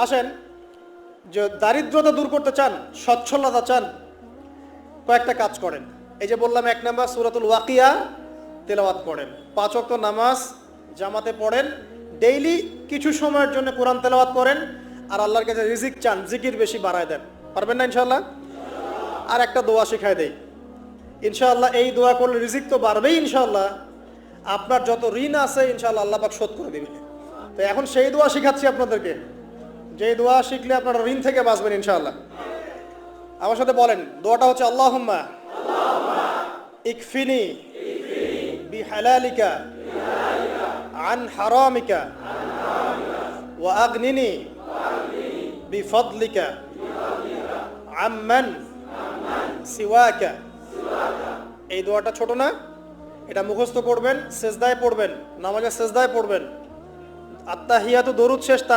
আসেন, যে দারিদ্রতা দূর করতে চান, সচ্ছলতা চান, কয়েকটা কাজ করেন। এই যে বললাম, 1 নাম্বার সূরাতুল ওয়াকিয়া তেলাওয়াত করেন, 5 ওয়াক্ত নামাজ জামাতে পড়েন, ডেইলি কিছু সময়ের জন্য কোরআন তেলাওয়াত করেন, আর আল্লাহর কাছে রিজিক চান, জিকির বেশি বাড়ায় দেন। পারবেন না ইনশাআল্লাহ? আর একটা দোয়া শিখাই দেই ইনশাআল্লাহ। এই দোয়া করলে রিজিক তো বাড়বেই ইনশাআল্লাহ, আপনার যত ঋণ আছে ইনশাআল্লাহ আল্লাহ পাক শোধ করে দিবেন। তো এখন সেই দোয়া শিখাচ্ছি আপনাদেরকে, যে দোয়া শিখলে আপনারা ঋণ থেকে বাঁচবেন ইনশাআল্লাহ। আমার সাথে বলেন, দোয়াটা হচ্ছে আল্লাহুম্মা ইকফিনি বিহালালিকা আন হারামিকা ওয়া আগনিনি বিফদলিকা আম্মান সিওয়াকা। এই দোয়াটা ছোট না, এটা মুখস্থ করবেন, সেজদায় পড়বেন, নামাজের সেজদায় পড়বেন, আত্তাহিয়াতু দরুদ শেষ